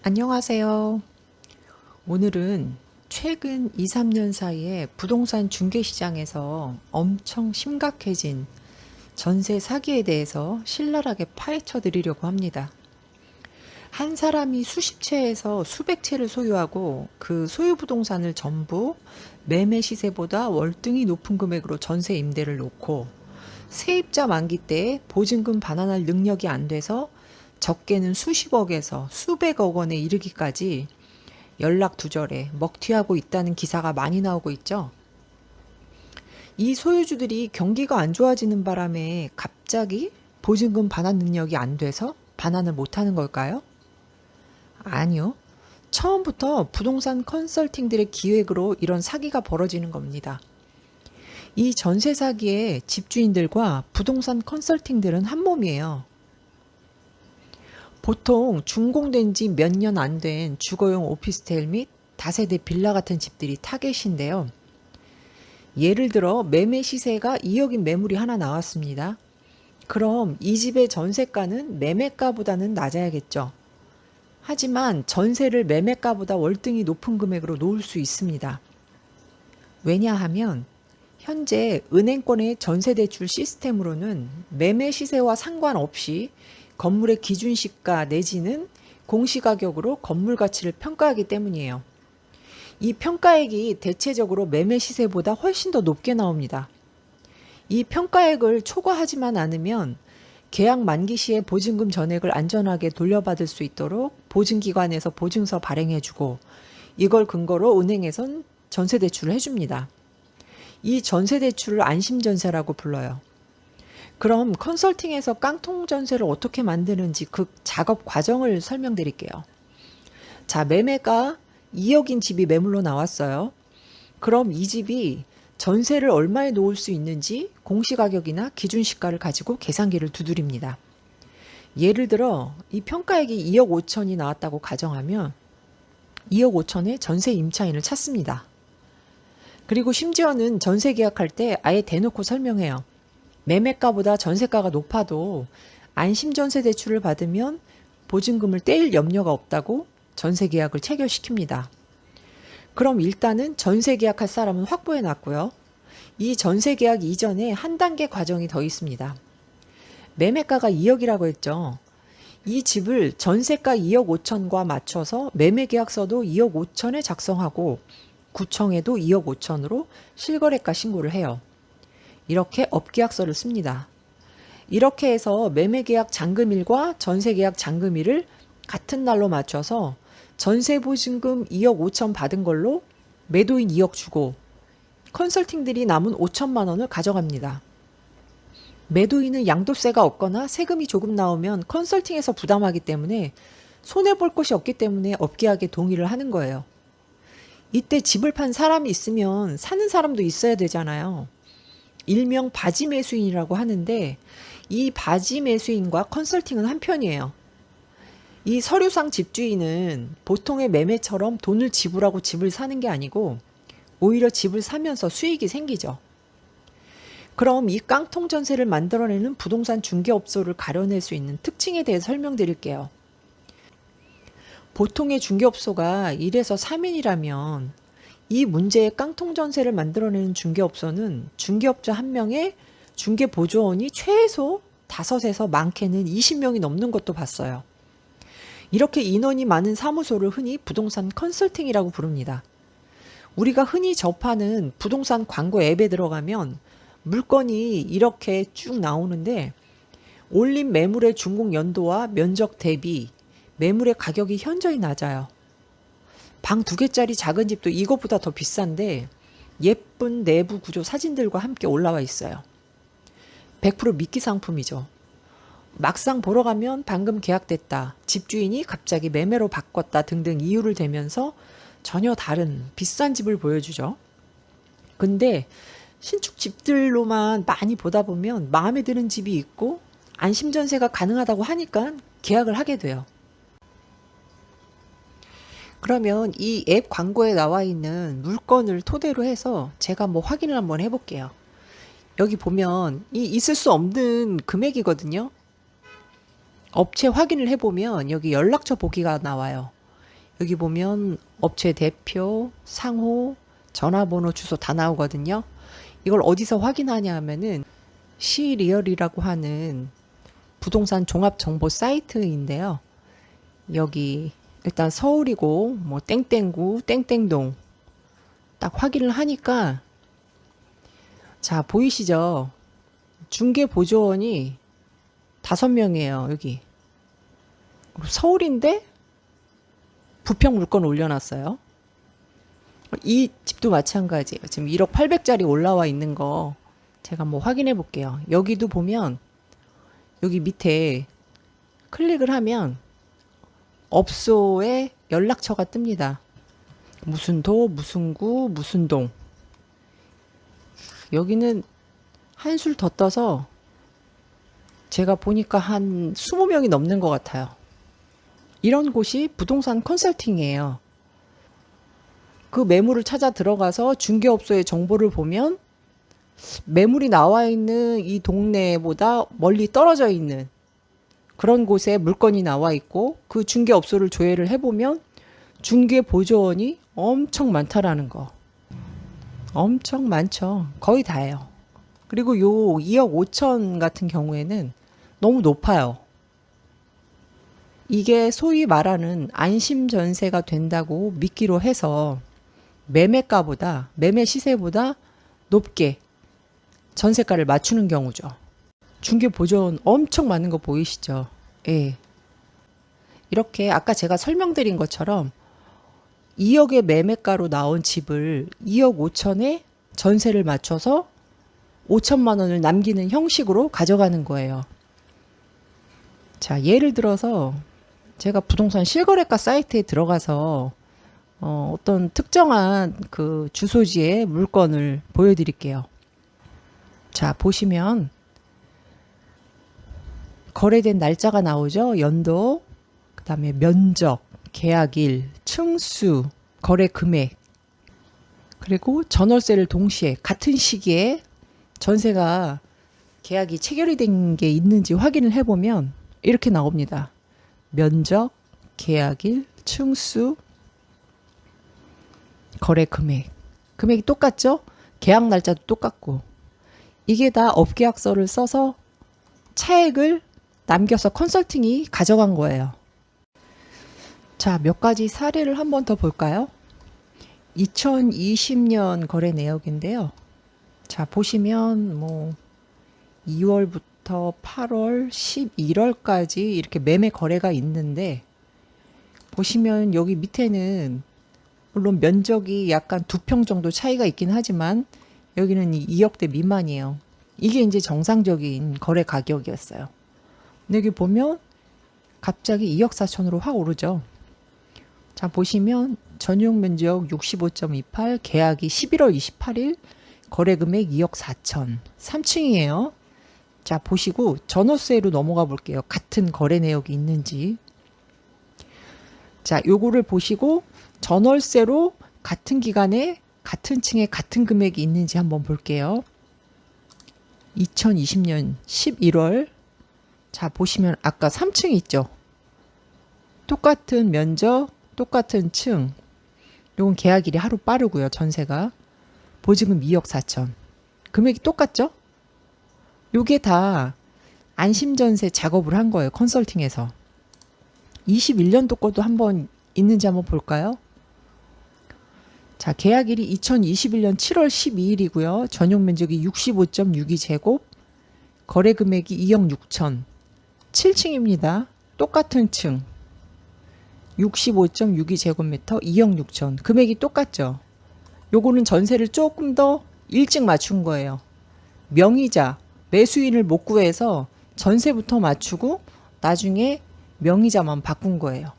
안녕하세요. 오늘은 최근 2, 3년 사이에 부동산 중개 시장에서 엄청 심각해진 전세 사기에 대해서 신랄하게 파헤쳐 드리려고 합니다. 한 사람이 수십 채에서 수백 채를 소유하고 그 소유 부동산을 전부 매매 시세보다 월등히 높은 금액으로 전세 임대를 놓고 세입자 만기 때 보증금 반환할 능력이 안 돼서 적게는 수십억에서 수백억 원에 이르기까지 연락 두절에 먹튀하고 있다는 기사가 많이 나오고 있죠. 이 소유주들이 경기가 안 좋아지는 바람에 갑자기 보증금 반환 능력이 안 돼서 반환을 못하는 걸까요? 아니요. 처음부터 부동산 컨설팅들의 기획으로 이런 사기가 벌어지는 겁니다. 이 전세 사기에 집주인들과 부동산 컨설팅들은 한 몸이에요. 보통 준공된 지 몇 년 안 된 주거용 오피스텔 및 다세대 빌라 같은 집들이 타겟인데요. 예를 들어 매매 시세가 2억인 매물이 하나 나왔습니다. 그럼 이 집의 전세가는 매매가보다는 낮아야겠죠. 하지만 전세를 매매가보다 월등히 높은 금액으로 놓을 수 있습니다. 왜냐하면 현재 은행권의 전세대출 시스템으로는 매매 시세와 상관없이 건물의 기준시가 내지는 공시가격으로 건물 가치를 평가하기 때문이에요. 이 평가액이 대체적으로 매매 시세보다 훨씬 더 높게 나옵니다. 이 평가액을 초과하지만 않으면 계약 만기 시에 보증금 전액을 안전하게 돌려받을 수 있도록 보증기관에서 보증서 발행해주고 이걸 근거로 은행에선 전세대출을 해줍니다. 이 전세대출을 안심전세라고 불러요. 그럼 컨설팅에서 깡통 전세를 어떻게 만드는지 그 작업 과정을 설명드릴게요. 자, 매매가 2억인 집이 매물로 나왔어요. 그럼 이 집이 전세를 얼마에 놓을 수 있는지 공시가격이나 기준시가를 가지고 계산기를 두드립니다. 예를 들어 이 평가액이 2억 5천이 나왔다고 가정하면 2억 5천에 전세 임차인을 찾습니다. 그리고 심지어는 전세 계약할 때 아예 대놓고 설명해요. 매매가보다 전세가가 높아도 안심전세 대출을 받으면 보증금을 떼일 염려가 없다고 전세 계약을 체결시킵니다. 그럼 일단은 전세 계약할 사람은 확보해 놨고요. 이 전세 계약 이전에 한 단계 과정이 더 있습니다. 매매가가 2억이라고 했죠. 이 집을 전세가 2억 5천과 맞춰서 매매 계약서도 2억 5천에 작성하고 구청에도 2억 5천으로 실거래가 신고를 해요. 이렇게 업계약서를 씁니다. 이렇게 해서 매매계약 잔금일과 전세계약 잔금일을 같은 날로 맞춰서 전세보증금 2억 5천 받은 걸로 매도인 2억 주고 컨설팅들이 남은 5천만 원을 가져갑니다. 매도인은 양도세가 없거나 세금이 조금 나오면 컨설팅에서 부담하기 때문에 손해볼 것이 없기 때문에 업계약에 동의를 하는 거예요. 이때 집을 판 사람이 있으면 사는 사람도 있어야 되잖아요. 일명 바지 매수인이라고 하는데 이 바지 매수인과 컨설팅은 한편이에요. 이 서류상 집주인은 보통의 매매처럼 돈을 지불하고 집을 사는 게 아니고 오히려 집을 사면서 수익이 생기죠. 그럼 이 깡통 전세를 만들어내는 부동산 중개업소를 가려낼 수 있는 특징에 대해 설명드릴게요. 보통의 중개업소가 1에서 3인이라면 이 문제의 깡통 전세를 만들어내는 중개업소는 중개업자 한 명에 중개보조원이 최소 5에서 많게는 20명이 넘는 것도 봤어요. 이렇게 인원이 많은 사무소를 흔히 부동산 컨설팅이라고 부릅니다. 우리가 흔히 접하는 부동산 광고 앱에 들어가면 물건이 이렇게 쭉 나오는데 올린 매물의 준공 연도와 면적 대비 매물의 가격이 현저히 낮아요. 방 2개짜리 작은 집도 이것보다 더 비싼데 예쁜 내부 구조 사진들과 함께 올라와 있어요. 100% 미끼 상품이죠. 막상 보러 가면 방금 계약됐다, 집주인이 갑자기 매매로 바꿨다 등등 이유를 대면서 전혀 다른 비싼 집을 보여주죠. 근데 신축 집들로만 많이 보다 보면 마음에 드는 집이 있고 안심전세가 가능하다고 하니까 계약을 하게 돼요. 그러면 이 앱 광고에 나와 있는 물건을 토대로 해서 제가 확인을 한번 해볼게요. 여기 보면 이 있을 수 없는 금액이거든요. 업체 확인을 해보면 여기 연락처 보기가 나와요. 여기 보면 업체 대표, 상호, 전화번호, 주소 다 나오거든요. 이걸 어디서 확인하냐 하면은 시리얼이라고 하는 부동산 종합 정보 사이트인데요. 여기 일단 서울이고 뭐 땡땡구, 땡땡동 딱 확인을 하니까 자, 보이시죠? 중개 보조원이 5명이에요, 여기. 서울인데 부평 물건 올려놨어요. 이 집도 마찬가지예요. 지금 1억 800짜리 올라와 있는 거 제가 뭐 확인해 볼게요. 여기도 보면 여기 밑에 클릭을 하면 업소의 연락처가 뜹니다. 무슨 도, 무슨 구, 무슨 동. 여기는 한술 더 떠서 제가 보니까 한 20명이 넘는 것 같아요. 이런 곳이 부동산 컨설팅이에요. 그 매물을 찾아 들어가서 중개업소의 정보를 보면 매물이 나와 있는 이 동네보다 멀리 떨어져 있는 그런 곳에 물건이 나와 있고 그 중개업소를 조회를 해보면 중개보조원이 엄청 많다라는 거. 엄청 많죠. 거의 다예요. 그리고 요 2억 5천 같은 경우에는 너무 높아요. 이게 소위 말하는 안심 전세가 된다고 믿기로 해서 매매가보다, 매매 시세보다 높게 전세가를 맞추는 경우죠. 중개 보조원 엄청 많은 거 보이시죠? 예. 이렇게 아까 제가 설명드린 것처럼 2억의 매매가로 나온 집을 2억 5천에 전세를 맞춰서 5천만 원을 남기는 형식으로 가져가는 거예요. 자, 예를 들어서 제가 부동산 실거래가 사이트에 들어가서 어떤 특정한 그 주소지의 물건을 보여드릴게요. 자, 보시면 거래된 날짜가 나오죠. 연도, 그 다음에 면적, 계약일, 층수, 거래 금액, 그리고 전월세를 동시에 같은 시기에 전세가 계약이 체결이 된 게 있는지 확인을 해보면 이렇게 나옵니다. 면적, 계약일, 층수, 거래 금액. 금액이 똑같죠? 계약 날짜도 똑같고. 이게 다 업계약서를 써서 차액을 남겨서 컨설팅이 가져간 거예요. 자, 몇 가지 사례를 한번 더 볼까요? 2020년 거래 내역인데요. 자, 보시면 뭐 2월부터 8월, 11월까지 이렇게 매매 거래가 있는데 보시면 여기 밑에는 물론 면적이 약간 2평 정도 차이가 있긴 하지만 여기는 2억대 미만이에요. 이게 이제 정상적인 거래 가격이었어요. 근데 여기 보면 갑자기 2억 4천으로 확 오르죠. 자, 보시면 전용 면적 65.28, 계약이 11월 28일, 거래 금액 2억 4천, 3층이에요. 자, 보시고 전월세로 넘어가 볼게요. 같은 거래 내역이 있는지. 자, 요거를 보시고 전월세로 같은 기간에 같은 층에 같은 금액이 있는지 한번 볼게요. 2020년 11월. 자, 보시면 아까 3층 있죠. 똑같은 면적, 똑같은 층. 요건 계약일이 하루 빠르고요. 전세가. 보증금 2억 4천. 금액이 똑같죠? 요게 다 안심전세 작업을 한 거예요. 컨설팅에서. 21년도 것도 한번 있는지 한번 볼까요? 자, 계약일이 2021년 7월 12일이고요. 전용 면적이 65.62제곱, 거래 금액이 2억 6천, 7층입니다. 똑같은 층, 65.62제곱미터, 2억 6천. 금액이 똑같죠? 요거는 전세를 조금 더 일찍 맞춘 거예요. 명의자, 매수인을 못 구해서 전세부터 맞추고 나중에 명의자만 바꾼 거예요.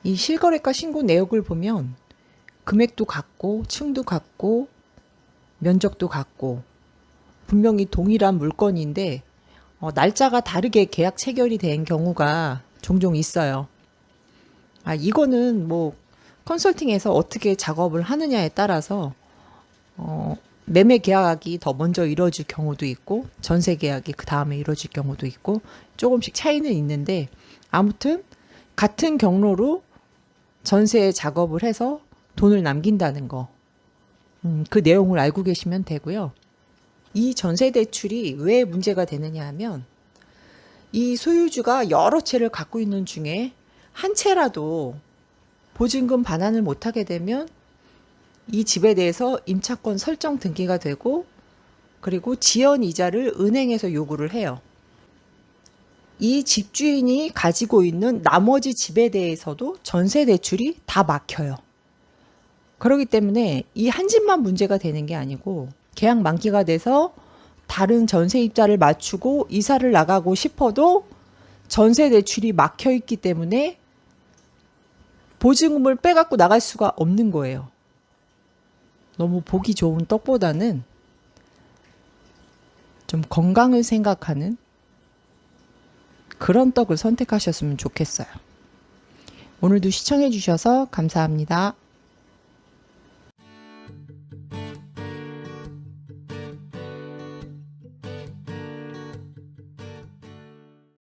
이 실거래가 신고 내역을 보면 금액도 같고 층도 같고 면적도 같고 분명히 동일한 물건인데 날짜가 다르게 계약 체결이 된 경우가 종종 있어요. 아, 이거는 뭐 컨설팅에서 어떻게 작업을 하느냐에 따라서 매매 계약이 더 먼저 이루어질 경우도 있고 전세 계약이 그 다음에 이루어질 경우도 있고 조금씩 차이는 있는데 아무튼 같은 경로로 전세 작업을 해서 돈을 남긴다는 거. 그 내용을 알고 계시면 되고요. 이 전세 대출이 왜 문제가 되느냐 하면 이 소유주가 여러 채를 갖고 있는 중에 한 채라도 보증금 반환을 못하게 되면 이 집에 대해서 임차권 설정 등기가 되고 그리고 지연 이자를 은행에서 요구를 해요. 이 집주인이 가지고 있는 나머지 집에 대해서도 전세 대출이 다 막혀요. 그렇기 때문에 이 한 집만 문제가 되는 게 아니고 계약 만기가 돼서 다른 전세입자를 맞추고 이사를 나가고 싶어도 전세 대출이 막혀 있기 때문에 보증금을 빼갖고 나갈 수가 없는 거예요. 너무 보기 좋은 떡보다는 좀 건강을 생각하는 그런 떡을 선택하셨으면 좋겠어요. 오늘도 시청해 주셔서 감사합니다.